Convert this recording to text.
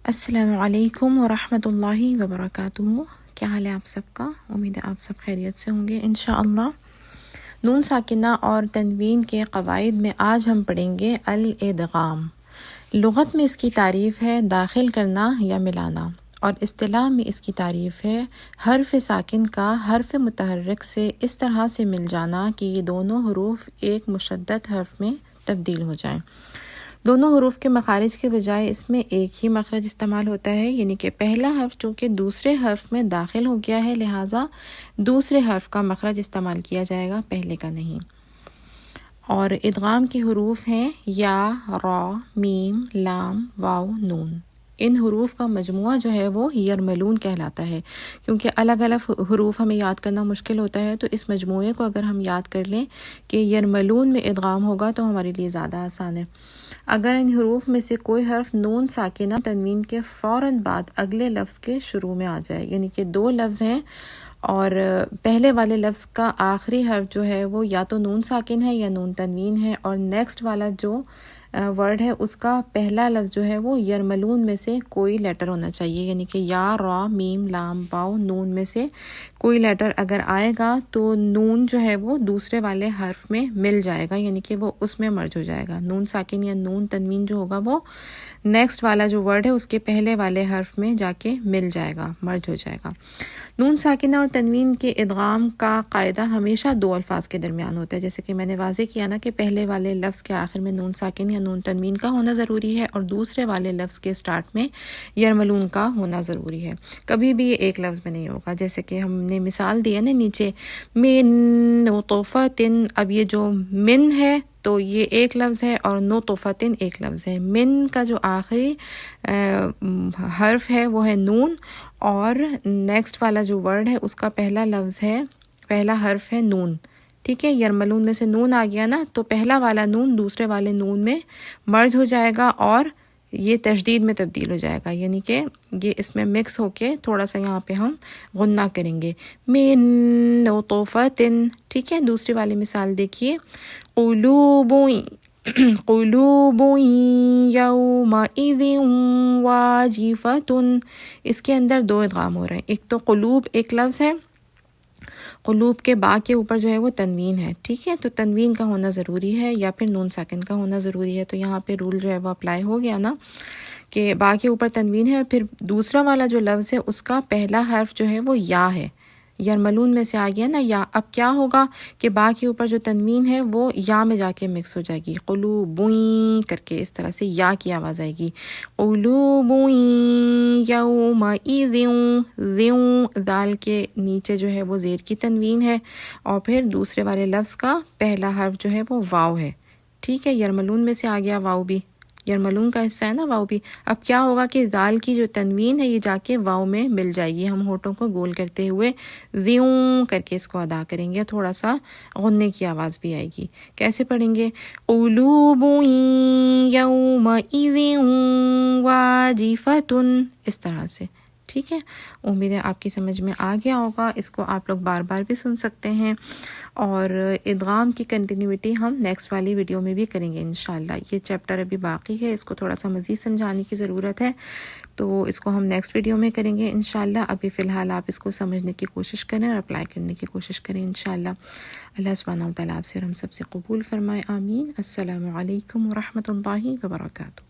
السلام علیکم ورحمۃ اللہ وبرکاتہ۔ کیا حال ہے آپ سب کا؟ امید ہے آپ سب خیریت سے ہوں گے انشاءاللہ۔ نون ساکنہ اور تنوین کے قواعد میں آج ہم پڑھیں گے الادغام۔ لغت میں اس کی تعریف ہے داخل کرنا یا ملانا، اور اصطلاح میں اس کی تعریف ہے حرف ساکن کا حرف متحرک سے اس طرح سے مل جانا کہ یہ دونوں حروف ایک مشدد حرف میں تبدیل ہو جائیں۔ دونوں حروف کے مخارج کے بجائے اس میں ایک ہی مخرج استعمال ہوتا ہے، یعنی کہ پہلا حرف چونکہ دوسرے حرف میں داخل ہو گیا ہے لہٰذا دوسرے حرف کا مخرج استعمال کیا جائے گا، پہلے کا نہیں۔ اور ادغام کے حروف ہیں یا، را، میم، لام، واو، نون۔ ان حروف کا مجموعہ جو ہے وہ یرملون کہلاتا ہے۔ کیونکہ الگ الگ حروف ہمیں یاد کرنا مشکل ہوتا ہے تو اس مجموعے کو اگر ہم یاد کر لیں کہ یرملون میں ادغام ہوگا تو ہمارے لیے زیادہ آسان ہے۔ اگر ان حروف میں سے کوئی حرف نون ساکنہ تنوین کے فوراً بعد اگلے لفظ کے شروع میں آ جائے، یعنی کہ دو لفظ ہیں اور پہلے والے لفظ کا آخری حرف جو ہے وہ یا تو نون ساکن ہے یا نون تنوین ہے، اور نیکسٹ والا جو ورڈ ہے اس کا پہلا لفظ جو ہے وہ یرملون میں سے کوئی لیٹر ہونا چاہیے، یعنی کہ یا، را، میم، لام، واو، نون میں سے کوئی لیٹر اگر آئے گا تو نون جو ہے وہ دوسرے والے حرف میں مل جائے گا، یعنی کہ وہ اس میں مرج ہو جائے گا۔ نون ساکن یا نون تنوین جو ہوگا وہ نیکسٹ والا جو ورڈ ہے اس کے پہلے والے حرف میں جا کے مل جائے گا، مرج ہو جائے گا۔ نون ساکنہ اور تنوین کے ادغام کا قاعدہ ہمیشہ دو الفاظ کے درمیان ہوتا ہے، جیسے کہ میں نے واضح کیا نا کہ پہلے والے لفظ کے آخر میں نون ساکن یا نون تنوین کا ہونا ضروری ہے اور دوسرے والے لفظ کے سٹارٹ میں یرملون کا ہونا ضروری ہے۔ کبھی بھی یہ ایک لفظ میں نہیں ہوگا، جیسے کہ ہم نے مثال دی ہے نا نیچے، من نطفۃ، اب یہ جو من ہے تو یہ ایک لفظ ہے اور نطفۃ ایک لفظ ہے۔ من کا جو آخری حرف ہے وہ ہے نون، اور نیکسٹ والا جو ورڈ ہے اس کا پہلا لفظ ہے، پہلا حرف ہے نون، ٹھیک ہے۔ یرملون میں سے نون آ گیا نا تو پہلا والا نون دوسرے والے نون میں مرج ہو جائے گا اور یہ تشدید میں تبدیل ہو جائے گا، یعنی کہ یہ اس میں مکس ہو کے تھوڑا سا یہاں پہ ہم غنہ کریں گے، من نطفۃ، ٹھیک ہے۔ دوسری والی مثال دیکھیے، قلوب قلوب یومئذ واجفۃ، اس کے اندر دو ادغام ہو رہے ہیں، ایک تو قلوب ایک لفظ ہے، قلوب کے با کے اوپر جو ہے وہ تنوین ہے، ٹھیک ہے، تو تنوین کا ہونا ضروری ہے یا پھر نون ساکن کا ہونا ضروری ہے، تو یہاں پہ رول جو ہے وہ اپلائی ہو گیا نا کہ با کے اوپر تنوین ہے، پھر دوسرا والا جو لفظ ہے اس کا پہلا حرف جو ہے وہ یا ہے، یرملون میں سے آ گیا نا یا۔ اب کیا ہوگا کہ با کے اوپر جو تنوین ہے وہ یا میں جا کے مکس ہو جائے گی، قلوبوئیں کر کے اس طرح سے یا کی آواز آئے گی، قلوبوئیں یومئذ، دال کے نیچے جو ہے وہ زیر کی تنوین ہے، اور پھر دوسرے والے لفظ کا پہلا حرف جو ہے وہ واو ہے، ٹھیک ہے۔ یرملون میں سے آ گیا واو بھی، یرملون کا حصہ ہے نا واو بھی۔ اب کیا ہوگا کہ دال کی جو تنوین ہے یہ جا کے واو میں مل جائے گی، ہم ہونٹوں کو گول کرتے ہوئے دیوں کر کے اس کو ادا کریں گے، تھوڑا سا غننے کی آواز بھی آئے گی۔ کیسے پڑھیں گے؟ قلوب یومئذ واجفۃ، اس طرح سے، ٹھیک ہے۔ امید ہے آپ کی سمجھ میں آ گیا ہوگا، اس کو آپ لوگ بار بار بھی سن سکتے ہیں، اور ادغام کی کنٹینیوٹی ہم نیکسٹ والی ویڈیو میں بھی کریں گے انشاءاللہ۔ یہ چیپٹر ابھی باقی ہے، اس کو تھوڑا سا مزید سمجھانے کی ضرورت ہے، تو اس کو ہم نیکسٹ ویڈیو میں کریں گے انشاءاللہ۔ ابھی فی الحال آپ اس کو سمجھنے کی کوشش کریں اور اپلائی کرنے کی کوشش کریں انشاءاللہ۔ اللہ سبحانہ و تعالیٰ آپ سے اور ہم سب سے قبول فرمائے، آمین۔ السلام علیکم ورحمۃ اللہ وبرکاتہ۔